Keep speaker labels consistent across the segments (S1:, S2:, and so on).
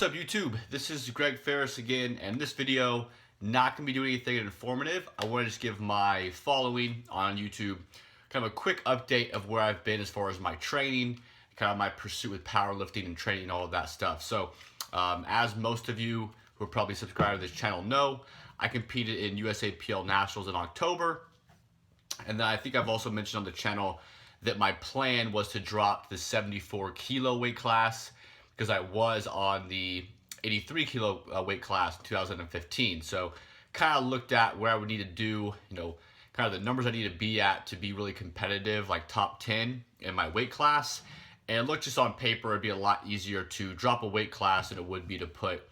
S1: What's up YouTube? This is Greg Ferris again, and in this video, not going to be doing anything informative. I want to just give my following on YouTube kind of a quick update of where I've been as far as my training, kind of my pursuit with powerlifting and training, all of that stuff. So as most of you who are probably subscribed to this channel know, I competed in USAPL Nationals in October. And then I think I've also mentioned on the channel that my plan was to drop the 74 kilo weight class because I was on the 83 kilo weight class in 2015. So kind of looked at where I would need to do, kind of the numbers I need to be at to be really competitive, like top 10 in my weight class. And it looked just on paper, it'd be a lot easier to drop a weight class than it would be to put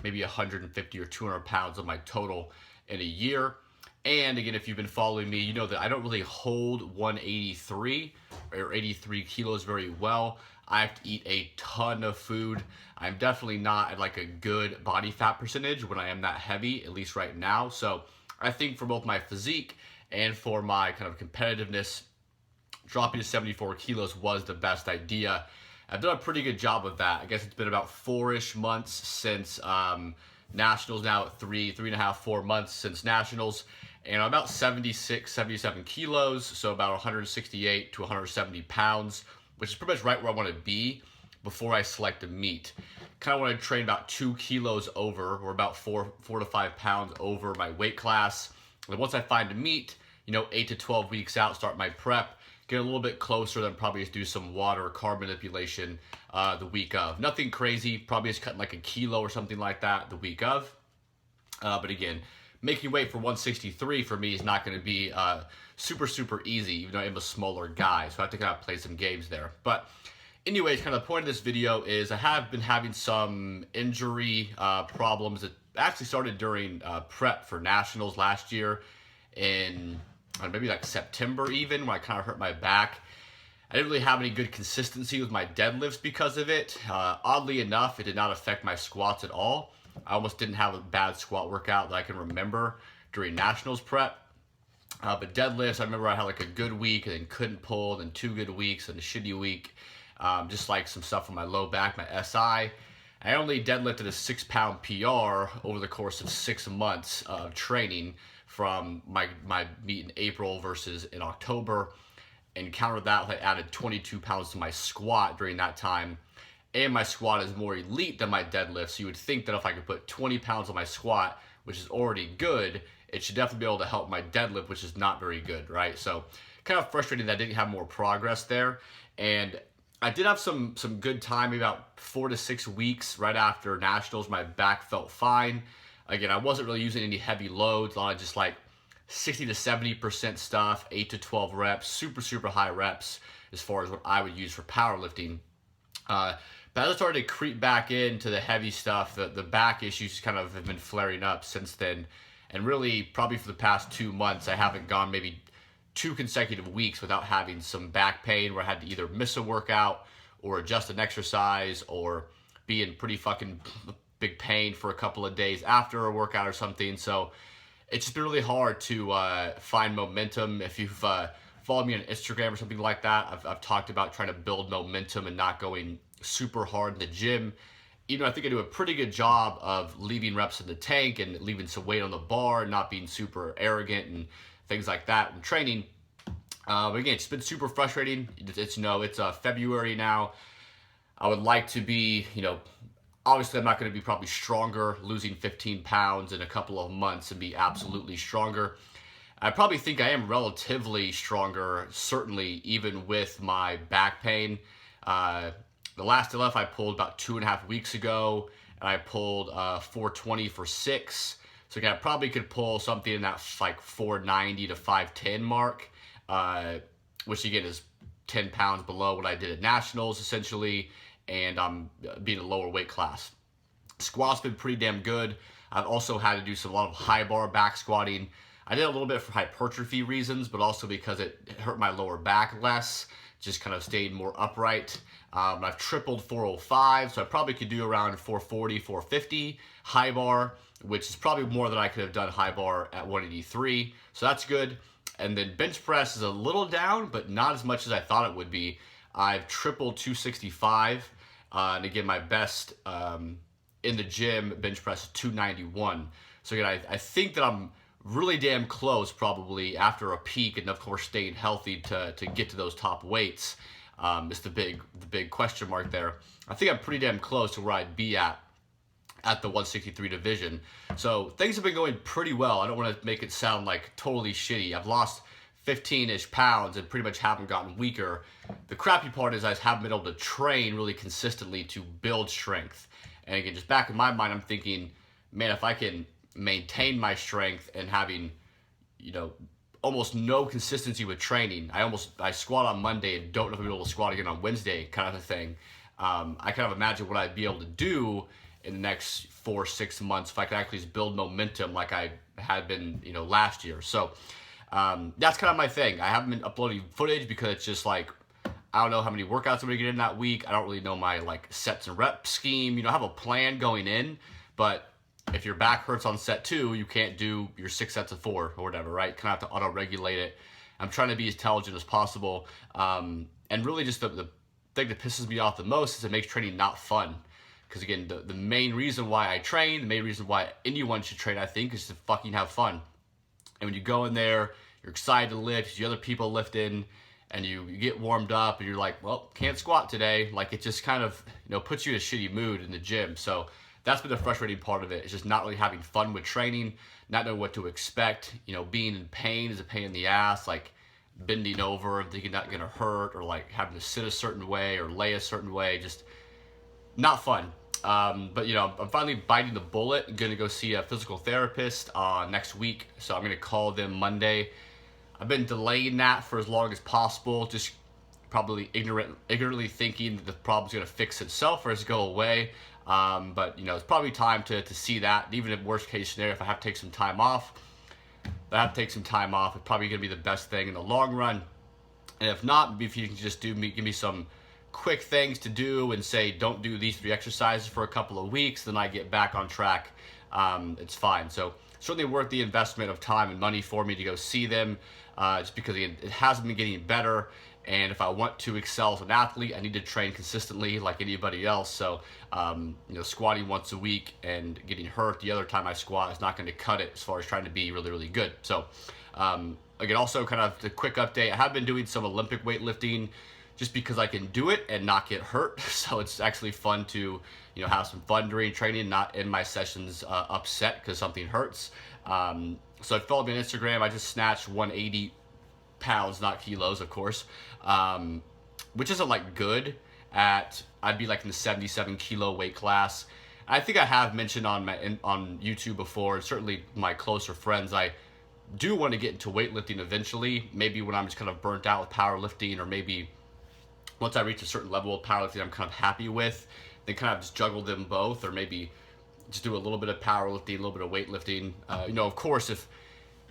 S1: maybe 150 or 200 pounds on my total in a year. And again, if you've been following me, you know that I don't really hold 183 or 83 kilos very well. I have to eat a ton of food. I'm definitely not at like a good body fat percentage when I am that heavy, at least right now. So I think for both my physique and for my kind of competitiveness, dropping to 74 kilos was the best idea. I've done a pretty good job of that. I guess it's been about 4-ish months since Nationals, now at 3.5, 4 months since Nationals. And I'm about 76, 77 kilos, so about 168 to 170 pounds, which is pretty much right where I want to be before I select a meet. Kind of want to train about 2 kilos over, or about 4 to 5 pounds over my weight class. And once I find a meet, 8 to 12 weeks out, start my prep, get a little bit closer, then probably just do some water or carb manipulation the week of. Nothing crazy, probably just cutting like a kilo or something like that the week of. But again, making weight for 163 for me is not going to be super easy, even though I'm a smaller guy, so I have to kind of play some games there. But anyways, kind of the point of this video is I have been having some injury problems that actually started during prep for Nationals last year in maybe like September even, when I kind of hurt my back. I didn't really have any good consistency with my deadlifts because of it. Oddly enough, it did not affect my squats at all. I almost didn't have a bad squat workout that I can remember during Nationals prep. But deadlifts, I remember I had like a good week and then couldn't pull, then 2 good weeks and a shitty week. Just like some stuff on my low back, my SI. I only deadlifted a 6-pound PR over the course of 6 months of training from my meet in April versus in October. And countered that, I added 22 pounds to my squat during that time. And my squat is more elite than my deadlift, so you would think that if I could put 20 pounds on my squat, which is already good, it should definitely be able to help my deadlift, which is not very good, right? So kind of frustrating that I didn't have more progress there. And I did have some good time, maybe about 4 to 6 weeks right after Nationals. My back felt fine. Again, I wasn't really using any heavy loads, a lot of just like 60 to 70% stuff, 8 to 12 reps, super high reps as far as what I would use for powerlifting. But as I started to creep back into the heavy stuff, the back issues kind of have been flaring up since then. And really, probably for the past 2 months, I haven't gone maybe 2 consecutive weeks without having some back pain where I had to either miss a workout or adjust an exercise or be in pretty fucking big pain for a couple of days after a workout or something. So it's just been really hard to find momentum. If you've followed me on Instagram or something like that, I've talked about trying to build momentum and not going super hard in the gym. I think I do a pretty good job of leaving reps in the tank and leaving some weight on the bar and not being super arrogant and things like that in training. But again, it's been super frustrating. It's February now. I would like to be, obviously I'm not going to be probably stronger, losing 15 pounds in a couple of months and be absolutely stronger. I probably think I am relatively stronger, certainly even with my back pain. The last deadlift I pulled about 2.5 weeks ago, and I pulled 420 for 6. So again, I probably could pull something in that like 490 to 510 mark, which again is 10 pounds below what I did at Nationals essentially, and I'm being a lower weight class. Squat's been pretty damn good. I've also had to do a lot of high bar back squatting. I did a little bit for hypertrophy reasons, but also because it hurt my lower back less, just kind of stayed more upright. I've tripled 405, so I probably could do around 440, 450 high bar, which is probably more than I could have done high bar at 183, so that's good. And then bench press is a little down, but not as much as I thought it would be. I've tripled 265, and again, my best in the gym bench press 291. So again, I think that I'm really damn close, probably after a peak, and of course staying healthy to get to those top weights. Is the big question mark there. I think I'm pretty damn close to where I'd be at the 163 division. So things have been going pretty well. I don't want to make it sound like totally shitty. I've lost 15-ish pounds and pretty much haven't gotten weaker. The crappy part is I haven't been able to train really consistently to build strength. And again, just back in my mind, I'm thinking, man, if I can maintain my strength and having, almost no consistency with training. I squat on Monday and don't know if I'm able to squat again on Wednesday, kind of a thing. I kind of imagine what I'd be able to do in the next 4-6 months if I could actually just build momentum like I had been, last year. So that's kind of my thing. I haven't been uploading footage because it's just like, I don't know how many workouts I'm gonna get in that week. I don't really know my sets and rep scheme. I have a plan going in, but if your back hurts on set 2, you can't do your 6 sets of 4 or whatever, right? Kind of have to auto-regulate it. I'm trying to be as intelligent as possible. And really just the thing that pisses me off the most is it makes training not fun. Because again, the main reason why I train, the main reason why anyone should train, I think, is to fucking have fun. And when you go in there, you're excited to lift, you see other people lifting, and you get warmed up, and you're like, well, can't squat today. It just kind of, puts you in a shitty mood in the gym. So that's been the frustrating part of it. It's just not really having fun with training, not knowing what to expect. Being in pain is a pain in the ass, bending over and thinking that's gonna hurt, or having to sit a certain way or lay a certain way, just not fun. But I'm finally biting the bullet. I'm gonna go see a physical therapist next week, so I'm gonna call them Monday. I've been delaying that for as long as possible, just probably ignorantly thinking that the problem's gonna fix itself or just go away. But it's probably time to see that. Even in worst case scenario, if I have to take some time off, it's probably gonna be the best thing in the long run. And if not, if you can just give me some quick things to do and say, don't do these 3 exercises for a couple of weeks, then I get back on track. It's fine. So certainly worth the investment of time and money for me to go see them, just because again, it hasn't been getting better. And if I want to excel as an athlete, I need to train consistently like anybody else. So, squatting once a week and getting hurt the other time I squat is not going to cut it as far as trying to be really, really good. So, again, also kind of the quick update. I have been doing some Olympic weightlifting just because I can do it and not get hurt. So it's actually fun to, have some fun during training, not in my sessions upset because something hurts. So if you follow me on Instagram, I just snatched 180 pounds, not kilos, of course, which isn't good I'd be in the 77 kilo weight class. I think I have mentioned on YouTube before, and certainly my closer friends, I do want to get into weightlifting eventually, maybe when I'm just kind of burnt out with powerlifting, or maybe once I reach a certain level of powerlifting I'm kind of happy with, then kind of just juggle them both, or maybe just do a little bit of powerlifting, a little bit of weightlifting. Of course, if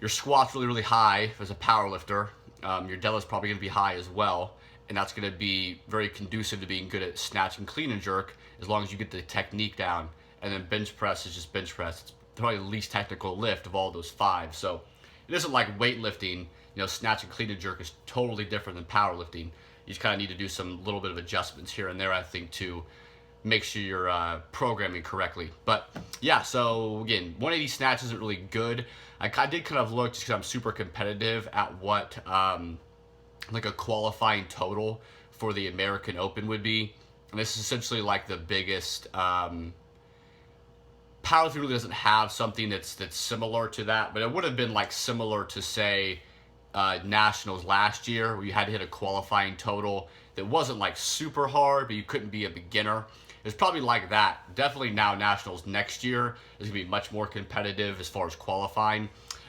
S1: your squat's really, really high as a powerlifter, your deadlift's probably going to be high as well, and that's going to be very conducive to being good at snatch and clean and jerk, as long as you get the technique down. And then bench press is just bench press. It's probably the least technical lift of all those 5. So it isn't like weightlifting. Snatch and clean and jerk is totally different than powerlifting. You just kind of need to do some little bit of adjustments here and there, I think, to make sure you're programming correctly. But yeah, so again, 180 snatch isn't really good. I did kind of look, just because I'm super competitive, at what a qualifying total for the American Open would be. And this is essentially the biggest. Powerlifting really doesn't have something that's similar to that, but it would have been similar to, say, nationals last year, where you had to hit a qualifying total that wasn't super hard, but you couldn't be a beginner. It's probably like that. Definitely now nationals next year is gonna be much more competitive as far as qualifying.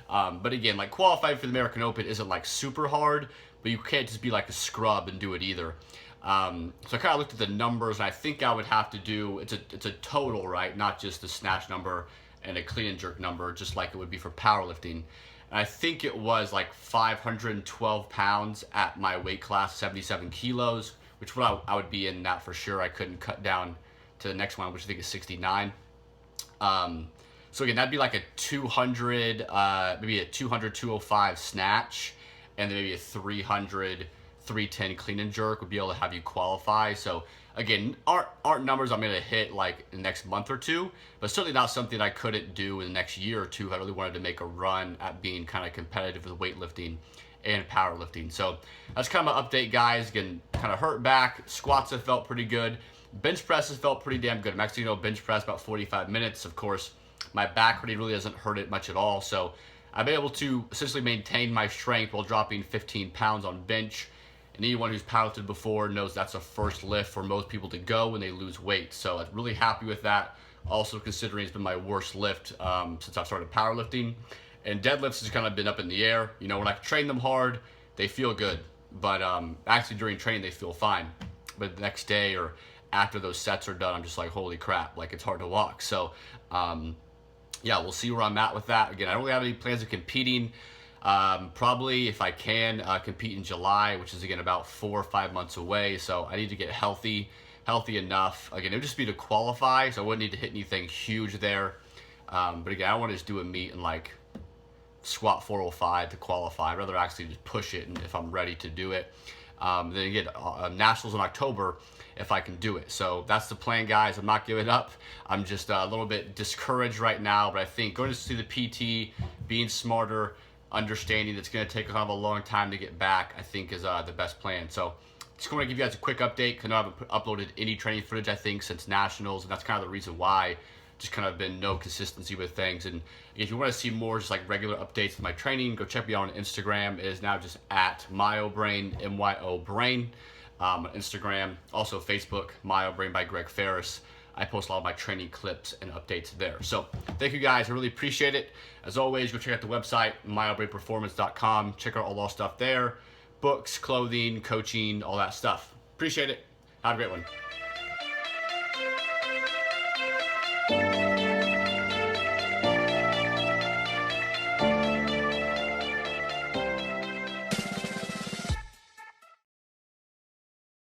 S1: But again, qualifying for the American Open isn't super hard, but you can't just be a scrub and do it either. So I kind of looked at the numbers, and I think I would have to do, it's a total, right? Not just a snatch number and a clean and jerk number, just like it would be for powerlifting. And I think it was 512 pounds at my weight class, 77 kilos, which I would be in that for sure. I couldn't cut down to the next one, which I think is 69. So again, that'd be a 200, maybe a 200, 205 snatch, and then maybe a 300, 310 clean and jerk would be able to have you qualify. So again, aren't numbers I'm gonna hit like in the next month or two, but certainly not something I couldn't do in the next year or two if I really wanted to make a run at being kind of competitive with weightlifting and powerlifting. So that's kind of my update, guys. Again, kind of hurt back, squats have felt pretty good. Bench press has felt pretty damn good. I'm actually, bench press about 45 minutes. Of course, my back really doesn't hurt it much at all. So I've been able to essentially maintain my strength while dropping 15 pounds on bench. And anyone who's powerlifted before knows that's a first lift for most people to go when they lose weight. So I'm really happy with that. Also considering it's been my worst lift since I've started powerlifting. And deadlifts has kind of been up in the air. When I train them hard, they feel good. But actually during training, they feel fine. But the next day or after those sets are done, I'm just like, holy crap, like it's hard to walk. So yeah, we'll see where I'm at with that. Again, I don't really have any plans of competing. Probably, if I can, compete in July, which is again about 4 or 5 months away. So I need to get healthy enough. Again, it would just be to qualify, so I wouldn't need to hit anything huge there. But again, I don't want to just do a meet and like squat 405 to qualify. I'd rather actually just push it, and if I'm ready to do it. Then again, nationals in October if I can do it. So that's the plan, guys. I'm not giving up. I'm just a little bit discouraged right now, but I think going to see the PT, being smarter, understanding it's going to take kind of a long time to get back, I think is the best plan. So just want to give you guys a quick update because I haven't uploaded any training footage, I think, since nationals, and that's kind of the reason why. Just kind of been no consistency with things. And if you want to see more just like regular updates of my training, go check me out on Instagram. It is now just at MyoBrain, MYO-Brain, on Instagram. Also Facebook, MyoBrain by Greg Ferris. I post a lot of my training clips and updates there. So thank you, guys. I really appreciate it. As always, go check out the website, myobrainperformance.com. Check out all our stuff there. Books, clothing, coaching, all that stuff. Appreciate it. Have a great one.